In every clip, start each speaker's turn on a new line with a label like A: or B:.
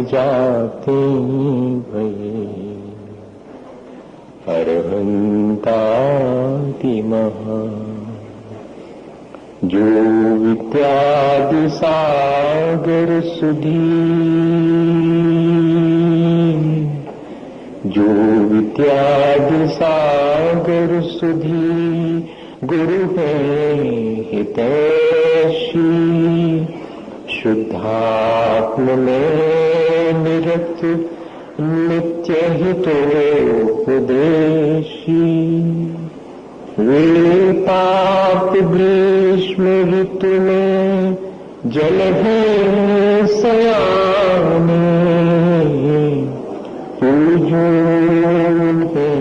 A: जाते भये अरहंतातिमः जो विद्यादि सागर सुधी जो विद्यादि सागर सुधी गुरु है हितैषी शुद्धात्म में निरत नित्य हितोपदेशी वे पाप ग्रीष्म ऋतु में जल है सयाने पूजन है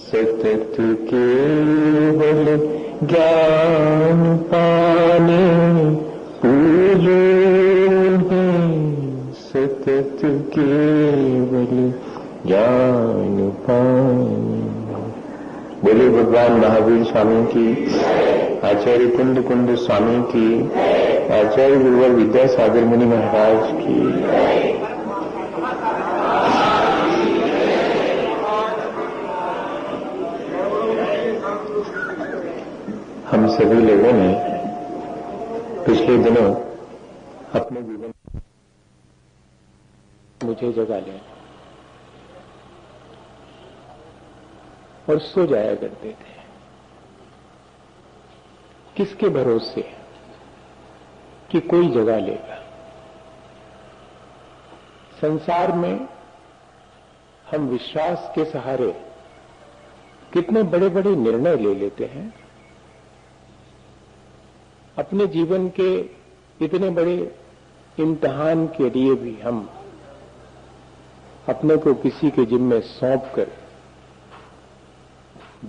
A: सतत केवल ज्ञान पाने पूजन है सतत केवल ज्ञान पाने। बोले भगवान महावीर स्वामी की, आचार्य कुंद कुंद स्वामी की, आचार्य गुरुवर विद्यासागर मुनि महाराज की। हम सभी लोगों ने पिछले दिनों अपने जीवन मुझे जगा लिया और सो जाया करते थे। किसके भरोसे कि कोई जगा लेगा। संसार में हम विश्वास के सहारे कितने बड़े बड़े निर्णय ले लेते हैं। अपने जीवन के इतने बड़े इम्तिहान के लिए भी हम अपने को किसी के जिम्मे सौंप कर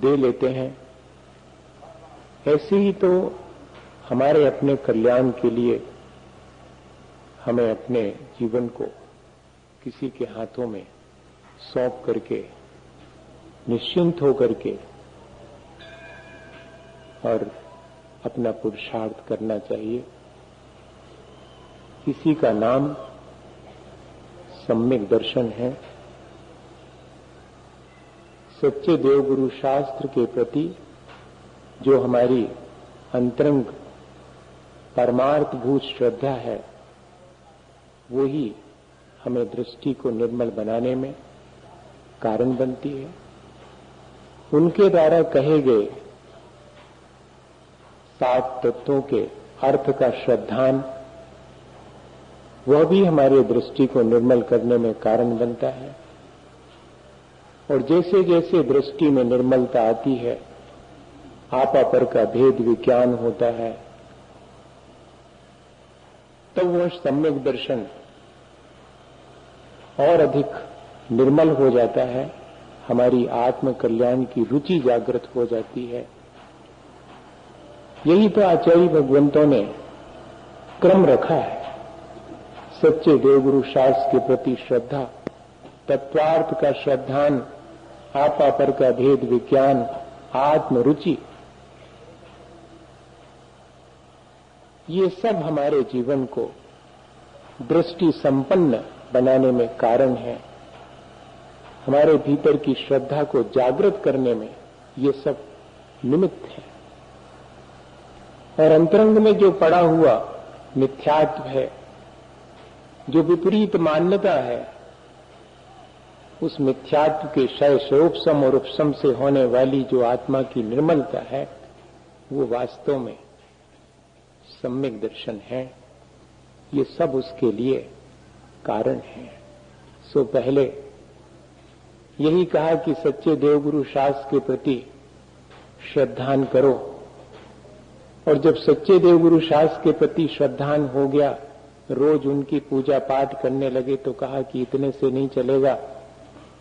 A: दे लेते हैं। ऐसे ही तो हमारे अपने कल्याण के लिए हमें अपने जीवन को किसी के हाथों में सौंप करके निश्चिंत होकर के और अपना पुरुषार्थ करना चाहिए। इसी का नाम सम्यक दर्शन है। सच्चे देवगुरु शास्त्र के प्रति जो हमारी अंतरंग परमार्थभूत श्रद्धा है, वो ही हमें दृष्टि को निर्मल बनाने में कारण बनती है। उनके द्वारा कहे गए 7 तत्वों के अर्थ का श्रद्धान, वह भी हमारी दृष्टि को निर्मल करने में कारण बनता है। और जैसे जैसे दृष्टि में निर्मलता आती है, आपा पर का भेद विज्ञान होता है, तब वह सम्यक दर्शन और अधिक निर्मल हो जाता है। हमारी आत्म कल्याण की रुचि जागृत हो जाती है। यही तो आचार्य भगवंतों ने क्रम रखा है। सच्चे देवगुरु शास्त्र के प्रति श्रद्धा, तत्वार्थ का श्रद्धान, आपा पर का भेद विज्ञान, आत्म रुचि, ये सब हमारे जीवन को दृष्टि संपन्न बनाने में कारण है। हमारे भीतर की श्रद्धा को जागृत करने में ये सब निमित्त है। और अंतरंग में जो पड़ा हुआ मिथ्यात्व है, जो विपरीत मान्यता है, उस मिथ्यात्व के क्षय स्वरूपसम और उपशम से होने वाली जो आत्मा की निर्मलता है, वो वास्तव में सम्यक दर्शन है। ये सब उसके लिए कारण है। सो पहले यही कहा कि सच्चे देवगुरु शास्त्र के प्रति श्रद्धान करो। और जब सच्चे देवगुरु शास्त्र के प्रति श्रद्धान हो गया, रोज उनकी पूजा पाठ करने लगे, तो कहा कि इतने से नहीं चलेगा,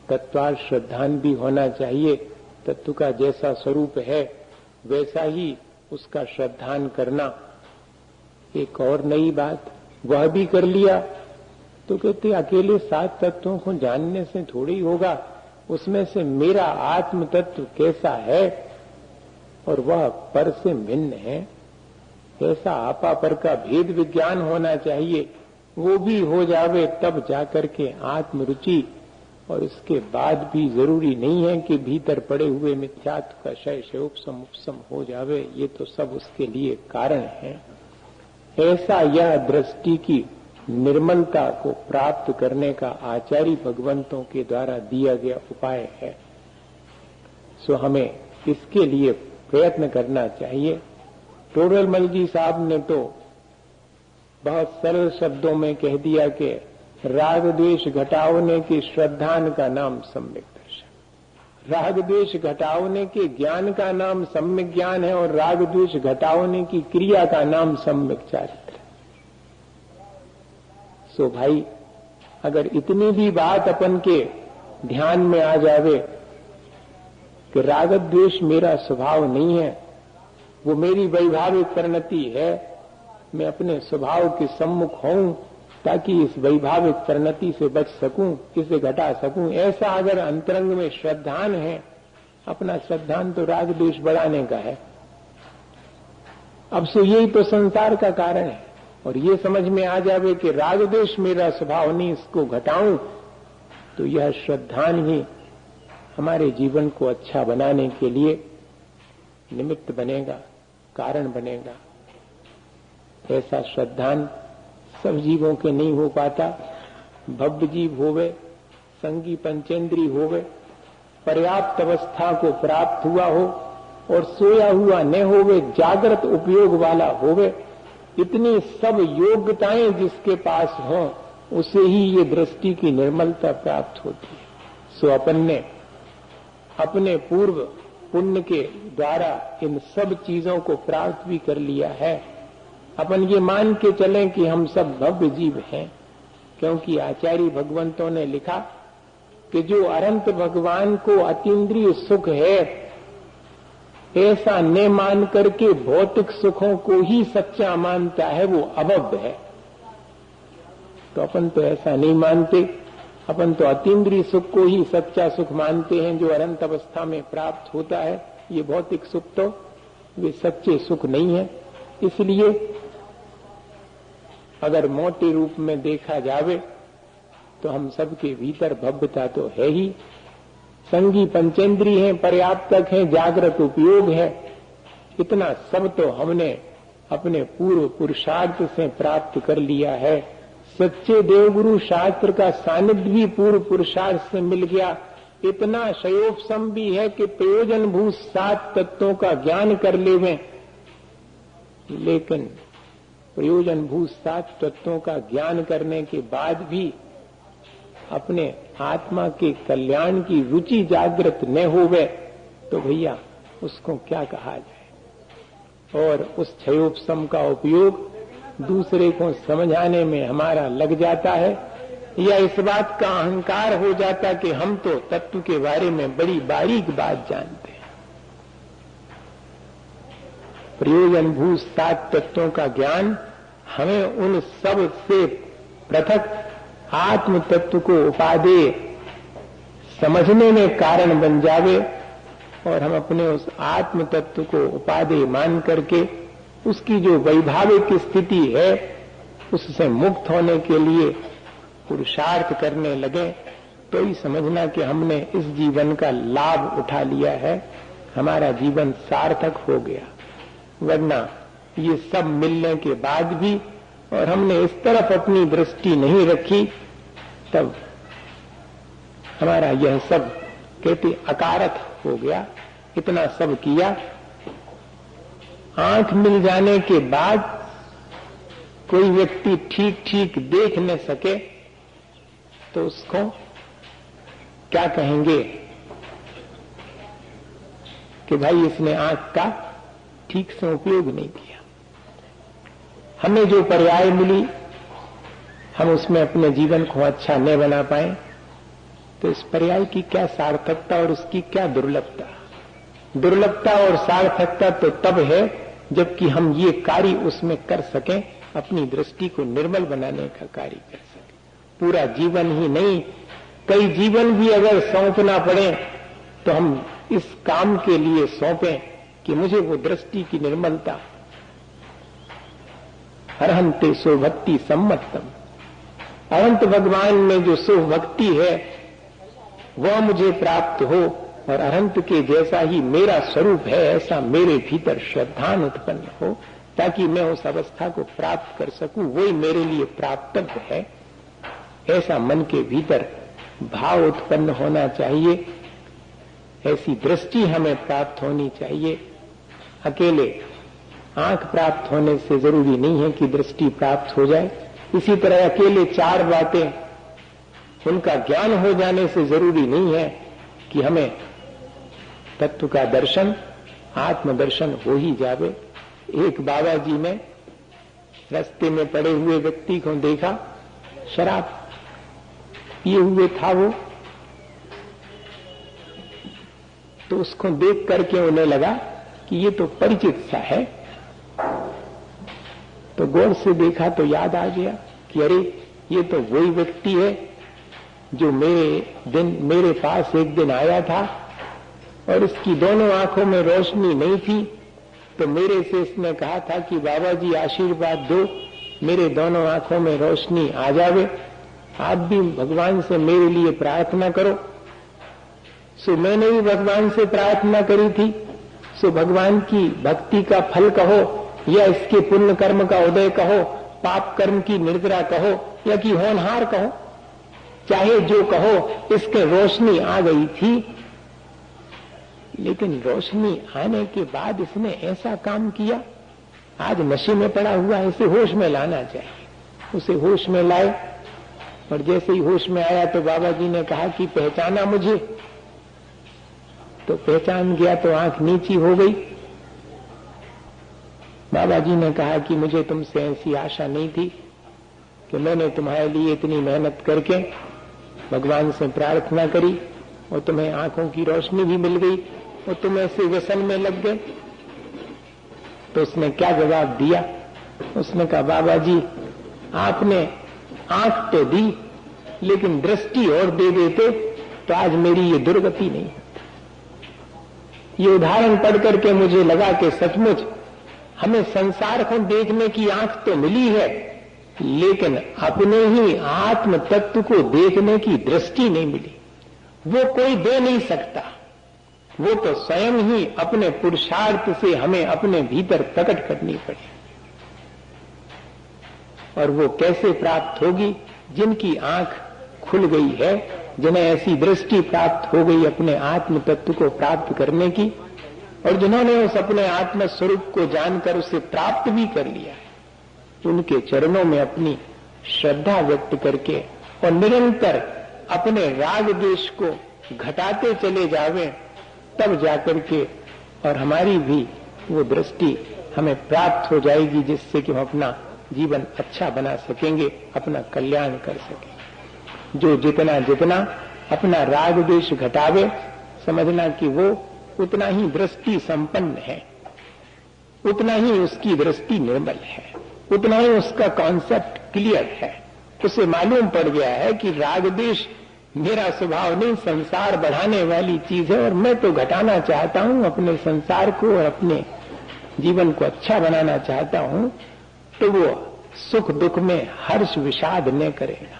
A: तत्वार्थ श्रद्धान भी होना चाहिए। तत्व का जैसा स्वरूप है वैसा ही उसका श्रद्धान करना। एक और नई बात, वह भी कर लिया तो कहते अकेले 7 तत्वों को जानने से थोड़ी होगा, उसमें से मेरा आत्म तत्व कैसा है और वह पर से भिन्न है, ऐसा आपा पर का भेद विज्ञान होना चाहिए। वो भी हो जावे तब जाकर के आत्मरुचि, और इसके बाद भी जरूरी नहीं है कि भीतर पड़े हुए मिथ्यात्व का क्षय उपशम उपशम हो जावे। ये तो सब उसके लिए कारण है। ऐसा यह दृष्टि की निर्मलता को प्राप्त करने का आचार्य भगवंतों के द्वारा दिया गया उपाय है। सो हमें इसके लिए प्रयत्न करना चाहिए। टोडरमल जी साहब ने तो बहुत सरल शब्दों में कह दिया कि राग द्वेष घटावने के श्रद्धान का नाम सम्यक दर्शन। राग द्वेष घटावने के ज्ञान का नाम सम्यक ज्ञान है, और राग द्वेष घटावने की क्रिया का नाम सम्यक चारित्र। सो भाई, अगर इतनी भी बात अपन के ध्यान में आ जावे कि राग द्वेष मेरा स्वभाव नहीं है, वो मेरी वैभाविक परिणति है, मैं अपने स्वभाव के सम्मुख हूं ताकि इस वैभाविक परिणति से बच सकूं, इसे घटा सकूं, ऐसा अगर अंतरंग में श्रद्धान है, अपना श्रद्धान तो राग द्वेष बढ़ाने का है। अब से यही तो संसार का कारण है। और ये समझ में आ जावे कि राग द्वेष मेरा स्वभाव नहीं, इसको घटाऊं, तो यह श्रद्धान ही हमारे जीवन को अच्छा बनाने के लिए निमित्त बनेगा, कारण बनेगा। ऐसा श्रद्धान सब जीवों के नहीं हो पाता। भव्य जीव होवे, संगी पंचेंद्री होवे, पर्याप्त अवस्था को प्राप्त हुआ हो और सोया हुआ न होवे, जागृत उपयोग वाला होवे, इतनी सब योग्यताएं जिसके पास हों, उसे ही ये दृष्टि की निर्मलता प्राप्त होती है। सो अपन ने अपने पूर्व पुण्य के द्वारा इन सब चीजों को प्राप्त भी कर लिया है। अपन ये मान के चलें कि हम सब भव्य जीव हैं, क्योंकि आचार्य भगवंतों ने लिखा कि जो अनंत भगवान को अतीन्द्रिय सुख है, ऐसा न मान करके भौतिक सुखों को ही सच्चा मानता है, वो अभव्य है। तो अपन तो ऐसा नहीं मानते। अपन तो अतीन्द्रिय सुख को ही सच्चा सुख मानते हैं, जो अनंत अवस्था में प्राप्त होता है। ये भौतिक सुख तो वे सच्चे सुख नहीं है। इसलिए अगर मोटे रूप में देखा जावे तो हम सबके भीतर भव्यता तो है ही। संगी पंचेंद्री हैं, पर्याप्तक हैं, जागृत उपयोग है, इतना सब तो हमने अपने पूर्व पुरुषार्थ से प्राप्त कर लिया है। सच्चे देवगुरु शास्त्र का सानिध्य भी पूर्व पुरुषार्थ से मिल गया। इतना शयोपशम भी है कि प्रयोजनभूत 7 तत्वों का ज्ञान कर लेवें, लेकिन प्रयोजनभूत 7 तत्वों का ज्ञान करने के बाद भी अपने आत्मा के कल्याण की रुचि जागृत न होवे तो भैया उसको क्या कहा जाए। और उस क्षयोपशम का उपयोग दूसरे को समझाने में हमारा लग जाता है, या इस बात का अहंकार हो जाता कि हम तो तत्व के बारे में बड़ी बारीक बात जानते हैं। प्रयोजनभूत 7 तत्वों का ज्ञान हमें उन सब से पृथक आत्म तत्व को उपादेय समझने में कारण बन जावे, और हम अपने उस आत्म तत्व को उपादेय मान करके उसकी जो वैभाविक स्थिति है उससे मुक्त होने के लिए पुरुषार्थ करने लगे, तो ही समझना कि हमने इस जीवन का लाभ उठा लिया है, हमारा जीवन सार्थक हो गया। वरना ये सब मिलने के बाद भी और हमने इस तरफ अपनी दृष्टि नहीं रखी, तब हमारा यह सब कहते अकारक हो गया। इतना सब किया, आंख मिल जाने के बाद कोई व्यक्ति ठीक ठीक देख न सके तो उसको क्या कहेंगे कि भाई इसने आंख का ठीक से उपयोग नहीं किया। हमें जो पर्याय मिली हम उसमें अपने जीवन को अच्छा न बना पाए, तो इस पर्याय की क्या सार्थकता और उसकी क्या दुर्लभता। दुर्लभता और सार्थकता तो तब है जबकि हम ये कार्य उसमें कर सकें, अपनी दृष्टि को निर्मल बनाने का कार्य कर सकें। पूरा जीवन ही नहीं, कई जीवन भी अगर सौंपना पड़े तो हम इस काम के लिए सौंपें कि मुझे वो दृष्टि की निर्मलता। अर्हन्ते सो भक्ति सम्मतम, अनंत भगवान में जो सुख भक्ति है वह मुझे प्राप्त हो और अनंत के जैसा ही मेरा स्वरूप है ऐसा मेरे भीतर श्रद्धा उत्पन्न हो, ताकि मैं उस अवस्था को प्राप्त कर सकूं, वही मेरे लिए प्राप्तव्य है। ऐसा मन के भीतर भाव उत्पन्न होना चाहिए, ऐसी दृष्टि हमें प्राप्त होनी चाहिए। अकेले आंख प्राप्त होने से जरूरी नहीं है कि दृष्टि प्राप्त हो जाए। इसी तरह अकेले चार बातें उनका ज्ञान हो जाने से जरूरी नहीं है कि हमें तत्व का दर्शन, आत्मदर्शन हो ही जावे। एक बाबा जी ने रास्ते में पड़े हुए व्यक्ति को देखा, शराब पिए हुए था वो, तो उसको देख करके उन्हें लगा कि ये तो परिचित सा है। तो गौर से देखा तो याद आ गया कि अरे ये तो वही व्यक्ति है जो मेरे पास एक दिन आया था और इसकी दोनों आंखों में रोशनी नहीं थी, तो मेरे से इसने कहा था कि बाबा जी आशीर्वाद दो, मेरे दोनों आंखों में रोशनी आ जावे, आप भी भगवान से मेरे लिए प्रार्थना करो। सो मैंने भी भगवान से प्रार्थना करी थी। सो भगवान की भक्ति का फल कहो या इसके पुण्य कर्म का उदय कहो, पाप कर्म की निर्जरा कहो या कि होनहार कहो, चाहे जो कहो, इसके रोशनी आ गई थी। लेकिन रोशनी आने के बाद इसने ऐसा काम किया, आज नशे में पड़ा हुआ है, इसे होश में लाना चाहिए। उसे होश में लाए और जैसे ही होश में आया तो बाबा जी ने कहा कि पहचाना मुझे? तो पहचान गया तो आंख नीची हो गई। बाबा जी ने कहा कि मुझे तुमसे ऐसी आशा नहीं थी कि मैंने तुम्हारे लिए इतनी मेहनत करके भगवान से प्रार्थना करी और तुम्हें आंखों की रोशनी भी मिल गई और तुम ऐसे व्यसन में लग गए। तो उसने क्या जवाब दिया? उसने कहा बाबा जी आपने आंख तो दी लेकिन दृष्टि और दे देते तो आज मेरी ये दुर्गति नहीं होती। ये उदाहरण पढ़ करके मुझे लगा कि सचमुच हमें संसार को देखने की आंख तो मिली है, लेकिन अपने ही आत्म तत्व को देखने की दृष्टि नहीं मिली। वो कोई दे नहीं सकता, वो तो स्वयं ही अपने पुरुषार्थ से हमें अपने भीतर प्रकट करनी पड़े। और वो कैसे प्राप्त होगी? जिनकी आंख खुल गई है, जिन्हें ऐसी दृष्टि प्राप्त हो गई अपने आत्म तत्व को प्राप्त करने की, और जिन्होंने उस अपने आत्म स्वरूप को जानकर उसे प्राप्त भी कर लिया है, उनके चरणों में अपनी श्रद्धा व्यक्त करके और निरंतर अपने राग द्वेष को घटाते चले जावें, तब जाकर के और हमारी भी वो दृष्टि हमें प्राप्त हो जाएगी, जिससे कि हम अपना जीवन अच्छा बना सकेंगे, अपना कल्याण कर सकेंगे। जो जितना जितना अपना राग द्वेष घटावे, समझना कि वो उतना ही दृष्टि संपन्न है, उतना ही उसकी दृष्टि निर्मल है, उतना ही उसका कॉन्सेप्ट क्लियर है। उसे मालूम पड़ गया है कि राग द्वेष मेरा स्वभाव नहीं, संसार बढ़ाने वाली चीज है और मैं तो घटाना चाहता हूं अपने संसार को और अपने जीवन को अच्छा बनाना चाहता हूं। तो वो सुख दुख में हर्ष विषाद न करेगा।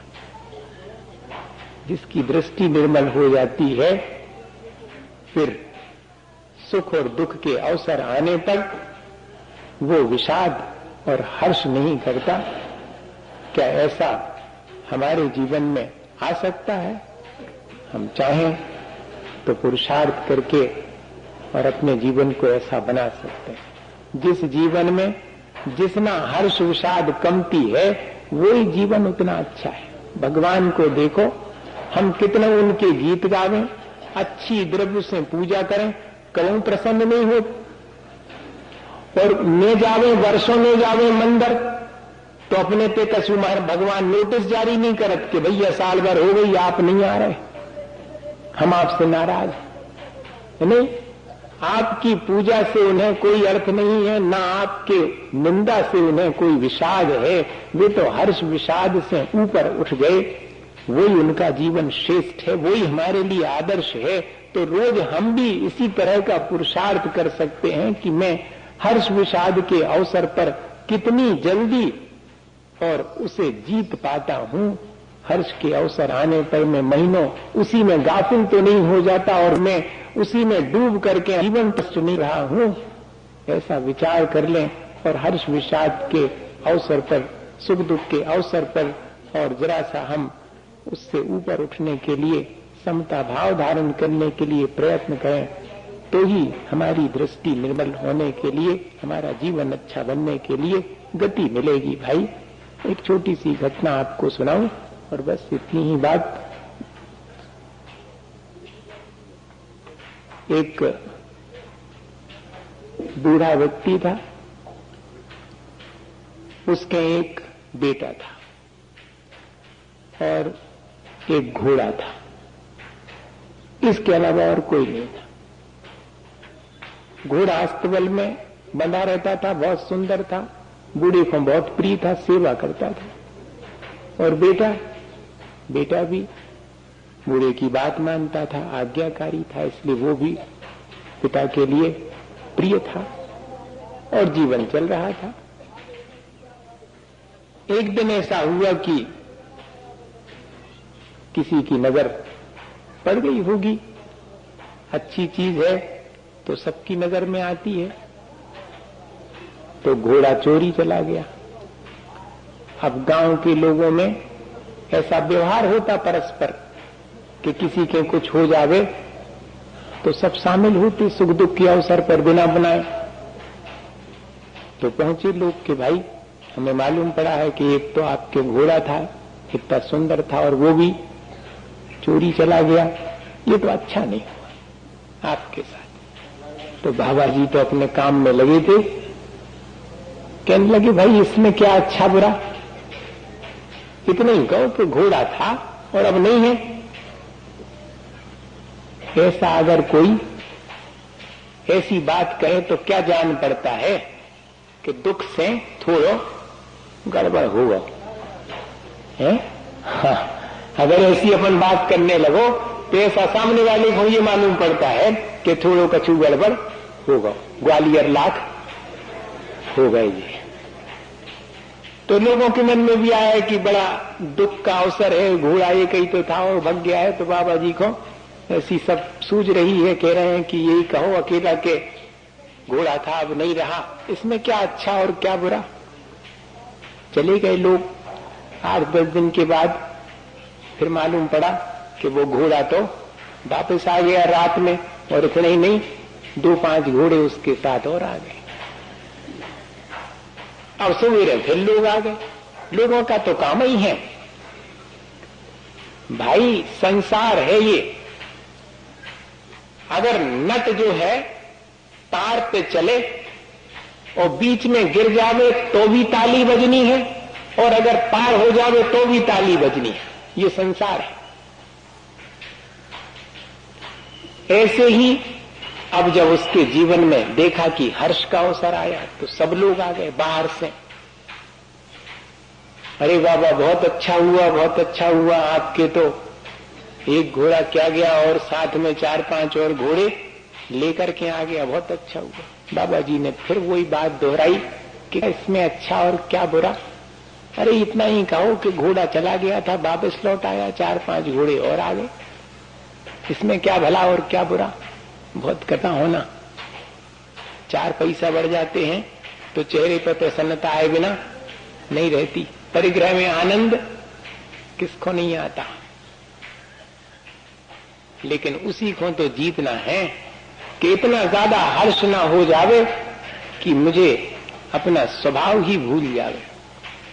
A: जिसकी दृष्टि निर्मल हो जाती है, फिर सुख और दुख के अवसर आने तक वो विषाद और हर्ष नहीं करता। क्या ऐसा हमारे जीवन में आ सकता है? हम चाहें तो पुरुषार्थ करके और अपने जीवन को ऐसा बना सकते हैं। जिस जीवन में जितना हर्ष विषाद कमती है, वही जीवन उतना अच्छा है। भगवान को देखो, हम कितने उनके गीत गावें, अच्छी द्रव्य से पूजा करें, कभी प्रसन्न नहीं हो। और ले जावे, वर्षों में जावे मंदिर, तो अपने पे कसुमार भगवान नोटिस जारी नहीं करत कि भैया साल भर हो गई आप नहीं आ रहे, हम आपसे नाराज है। नहीं, आपकी पूजा से उन्हें कोई अर्थ नहीं है, ना आपके निंदा से उन्हें कोई विषाद है। वे तो हर्ष विषाद से ऊपर उठ गए, वही उनका जीवन श्रेष्ठ है, वही हमारे लिए आदर्श है। तो रोज हम भी इसी तरह का पुरुषार्थ कर सकते हैं कि मैं हर्ष विषाद के अवसर पर कितनी जल्दी और उसे जीत पाता हूं, हर्ष के अवसर आने पर मैं महीनों उसी में गाफिल तो नहीं हो जाता और मैं उसी में डूब करके जीवन कष्ट नहीं रहा हूं, ऐसा विचार कर लें। और हर्ष विषाद के अवसर पर, सुख दुख के अवसर पर और जरा सा हम उससे ऊपर उठने के लिए, समता भाव धारण करने के लिए प्रयत्न करें, तो ही हमारी दृष्टि निर्मल होने के लिए, हमारा जीवन अच्छा बनने के लिए गति मिलेगी। भाई, एक छोटी सी घटना आपको सुनाऊं और बस इतनी ही बात। एक बूढ़ा व्यक्ति था, उसके एक बेटा था और एक घोड़ा था, इसके अलावा और कोई नहीं था। घोड़ा अस्तबल में बंधा रहता था, बहुत सुंदर था, बूढ़े को बहुत प्रिय था, सेवा करता था। और बेटा भी बूढ़े की बात मानता था, आज्ञाकारी था, इसलिए वो भी पिता के लिए प्रिय था और जीवन चल रहा था। एक दिन ऐसा हुआ कि किसी की नजर पड़ गई होगी, अच्छी चीज है तो सबकी नजर में आती है, तो घोड़ा चोरी चला गया। अब गांव के लोगों में ऐसा व्यवहार होता परस्पर कि किसी के कुछ हो जावे तो सब शामिल होते सुख दुख के अवसर पर बिना बनाए। तो पहुंचे लोग कि भाई, हमें मालूम पड़ा है कि एक तो आपके घोड़ा था, इतना सुंदर था, और वो भी चोरी चला गया, ये तो अच्छा नहीं हुआ आपके साथ। तो बाबा जी तो अपने काम में लगे थे, कहने लगे भाई इसमें क्या अच्छा बुरा, इतना ही कहो कि घोड़ा था और अब नहीं है। ऐसा अगर कोई ऐसी बात कहे तो क्या जान पड़ता है कि दुख से थोड़ा गड़बड़ होगा, है? हाँ, अगर ऐसी अपन बात करने लगो तो ऐसा सामने वाले को ये मालूम पड़ता है कि थोड़ो कछु गड़बड़ होगा, ग्वालियर लाख हो गए जी। तो लोगों के मन में भी आया कि बड़ा दुख का अवसर है, घोड़ा ये कहीं तो था और भग गया है, तो बाबा जी को ऐसी सब सूझ रही है, कह रहे हैं कि यही कहो अकेला के घोड़ा था अब नहीं रहा, इसमें क्या अच्छा और क्या बुरा। चले गए लोग। 8-10 दिन के बाद फिर मालूम पड़ा कि वो घोड़ा तो वापस आ गया रात में, और इतना ही नहीं 2-5 घोड़े उसके साथ और आ गए। अब सवेरे फिर लोग आ गए। लोगों का तो काम ही है भाई, संसार है ये। अगर नट जो है तार पे चले और बीच में गिर जावे तो भी ताली बजनी है, और अगर पार हो जावे तो भी ताली बजनी है। ये संसार है। ऐसे ही अब जब उसके जीवन में देखा कि हर्ष का अवसर आया तो सब लोग आ गए बाहर से। अरे बाबा बहुत अच्छा हुआ, बहुत अच्छा हुआ, आपके तो एक घोड़ा क्या गया और साथ में 4-5 और घोड़े लेकर के आ गया, बहुत अच्छा हुआ। बाबा जी ने फिर वही बात दोहराई कि इसमें अच्छा और क्या बुरा। अरे इतना ही कहो कि घोड़ा चला गया था, वापस लौट आया, 4-5 घोड़े और आ गए, इसमें क्या भला और क्या बुरा। बहुत कथा होना, 4 पैसा बढ़ जाते हैं तो चेहरे पर प्रसन्नता आए बिना नहीं रहती। परिग्रह में आनंद किसको नहीं आता, लेकिन उसी को तो जीतना है कि इतना ज्यादा हर्ष ना हो जावे कि मुझे अपना स्वभाव ही भूल जावे।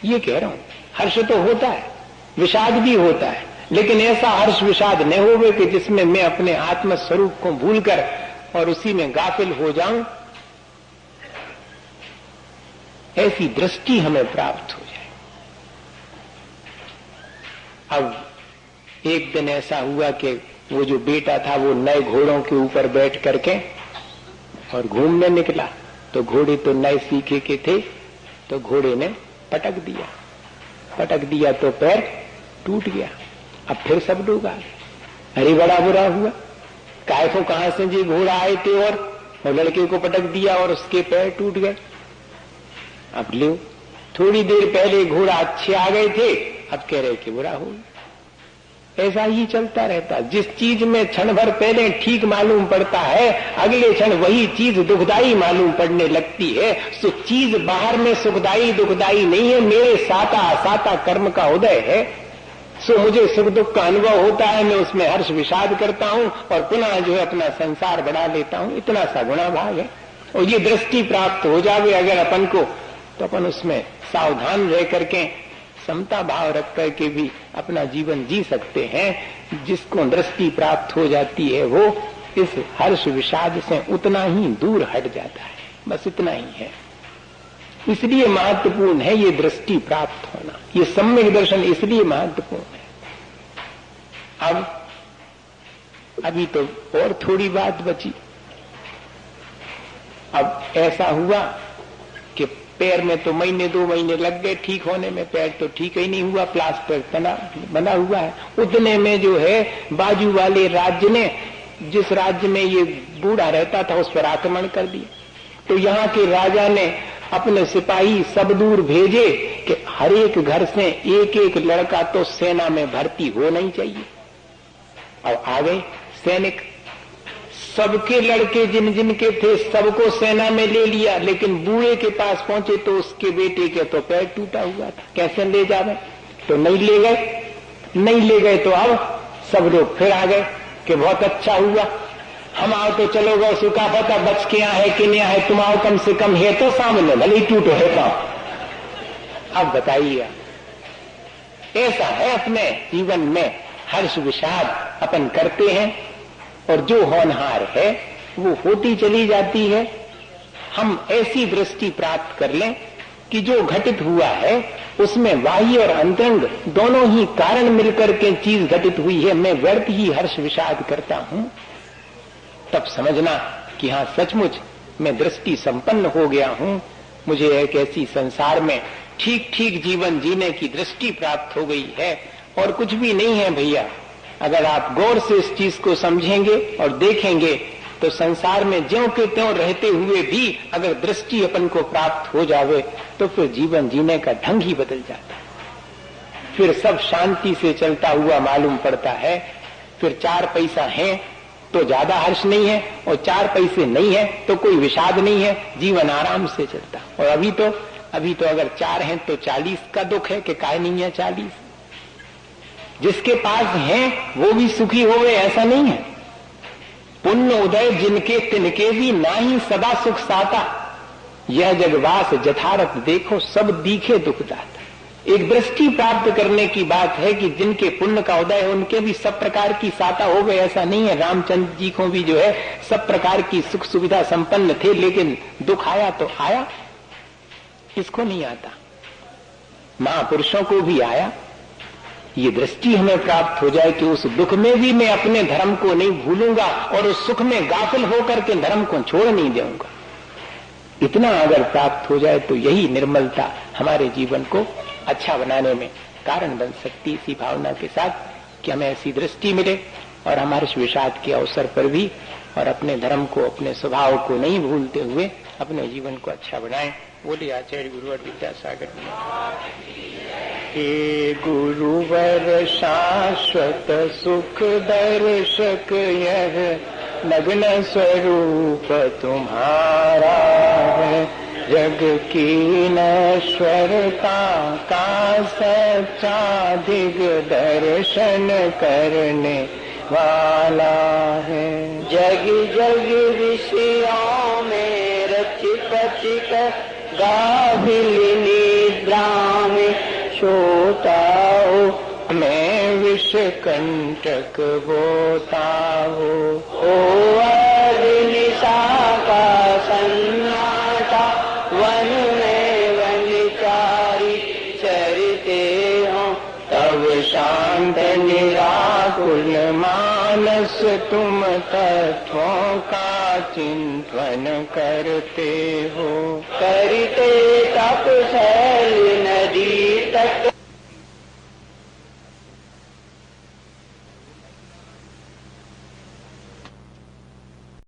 A: ये कह रहा हूं, हर्ष तो होता है, विषाद भी होता है, लेकिन ऐसा हर्ष विषाद न होवे कि जिसमें मैं अपने आत्म स्वरूप को भूलकर और उसी में गाफिल हो जाऊं। ऐसी दृष्टि हमें प्राप्त हो जाए। अब एक दिन ऐसा हुआ कि वो जो बेटा था वो नए घोड़ों के ऊपर बैठ करके और घूमने निकला, तो घोड़े तो नए सीखे के थे, तो घोड़े ने पटक दिया तो पैर टूट गया। अब फिर सब लोग आ गए। अरे बड़ा बुरा हुआ, काय को कहां से जी घोड़ा आए थे और लड़के को पटक दिया और उसके पैर टूट गए। अब लो, थोड़ी देर पहले घोड़ा अच्छे आ गए थे, अब कह रहे कि बुरा हो गया। ऐसा ही चलता रहता। जिस चीज में क्षण भर पहले ठीक मालूम पड़ता है, अगले क्षण वही चीज दुखदाई मालूम पड़ने लगती है। सो चीज बाहर में सुखदाई दुखदाई नहीं है, मेरे साता असाता कर्म का उदय है। सो मुझे सुख दुख का अनुभव होता है, मैं उसमें हर्ष विषाद करता हूं और पुनः जो है अपना संसार बढ़ा लेता हूं। इतना सा गुणा भाग है। और ये दृष्टि प्राप्त हो जावे अगर अपन को, तो अपन उसमें सावधान रह करके समता भाव रख करके भी अपना जीवन जी सकते हैं। जिसको दृष्टि प्राप्त हो जाती है वो इस हर्ष विषाद से उतना ही दूर हट जाता है। बस इतना ही है। इसलिए महत्वपूर्ण है ये दृष्टि प्राप्त होना, ये सम्यक दर्शन इसलिए महत्वपूर्ण है। अब अभी तो और थोड़ी बात बची। अब ऐसा हुआ कि पैर में तो महीने 2 महीने लग गए ठीक होने में, पैर तो ठीक ही नहीं हुआ, प्लास्टर बना हुआ है। उतने में जो है बाजू वाले राज्य ने, जिस राज्य में ये बूढ़ा रहता था, उस पर आक्रमण कर दिया। तो यहाँ के राजा ने अपने सिपाही सब दूर भेजे कि हर एक घर से एक एक लड़का तो सेना में भर्ती होना ही चाहिए। अब आ गए सैनिक, सबके लड़के जिन जिन के थे सबको सेना में ले लिया, लेकिन बूढ़े के पास पहुंचे तो उसके बेटे के तो पैर टूटा हुआ था, कैसे ले जावे? तो नहीं ले गए। नहीं ले गए तो अब सब लोग फिर आ गए कि बहुत अच्छा हुआ, हम आओ तो चलो गए, सुखा पता बच के आए कि नहीं आए, तुम आओ कम से कम है तो सामने, भले ही टूटो है पाओ। अब बताइए, ऐसा है अपने जीवन में हर्ष विषाद अपन करते हैं और जो होनहार है वो होती चली जाती है। हम ऐसी दृष्टि प्राप्त कर लें कि जो घटित हुआ है उसमें बाह्य और अंतरंग दोनों ही कारण मिलकर के चीज घटित हुई है, मैं व्यर्थ ही हर्ष विषाद करता हूं। तब समझना कि हाँ सचमुच मैं दृष्टि संपन्न हो गया हूं, मुझे एक ऐसी संसार में ठीक ठीक जीवन जीने की दृष्टि प्राप्त हो गई है। और कुछ भी नहीं है भैया, अगर आप गौर से इस चीज को समझेंगे और देखेंगे तो संसार में ज्यों के त्यों रहते हुए भी अगर दृष्टि अपन को प्राप्त हो जावे तो फिर जीवन जीने का ढंग ही बदल जाता है। फिर सब शांति से चलता हुआ मालूम पड़ता है। फिर 4 पैसा है तो ज्यादा हर्ष नहीं है और 4 पैसे नहीं है तो कोई विषाद नहीं है, जीवन आराम से चलता। और अभी तो अगर 4 हैं तो 40 का दुख है कि काय नहीं है 40। जिसके पास है वो भी सुखी हो गए ऐसा नहीं है। पुण्य उदय जिनके तिनके भी ना ही सदा सुख साता, यह जगवास जथारथ देखो सब दीखे दुखदाता। एक दृष्टि प्राप्त करने की बात है कि जिनके पुण्य का उदय है उनके भी सब प्रकार की साता हो गए ऐसा नहीं है। रामचंद्र जी को भी जो है सब प्रकार की सुख सुविधा संपन्न थे, लेकिन दुख आया तो आया, किसको नहीं आता? महापुरुषों को भी आया। ये दृष्टि हमें प्राप्त हो जाए कि उस दुख में भी मैं अपने धर्म को नहीं भूलूंगा और उस सुख में गाफिल होकर के धर्म को छोड़ नहीं दूंगा। इतना अगर प्राप्त हो जाए तो यही निर्मलता हमारे जीवन को अच्छा बनाने में कारण बन सकती। इसी भावना के साथ कि हमें ऐसी दृष्टि मिले और हमारे विषाद के अवसर पर भी और अपने धर्म को अपने स्वभाव को नहीं भूलते हुए अपने जीवन को अच्छा बनाएं। बोले आचार्य गुरुवर विद्यासागर। हे गुरुवर शाश्वत सुख दर्शक यह नग्न स्वरूप तुम्हारा है, जग की नश्वरता का सच्चा दिग्दर्शन करने वाला है।
B: जग जग विषयों में रचित चित गाफिल निद्रा में सोता हो,
A: मैं विष कंटक बोता हो।
B: ओ निशा का सन्नाटा वन में वनचारी चरते हो,
A: तब शांत निराकुल मानस तुम तत्वों का चिंतन करते हो।
B: करते तप से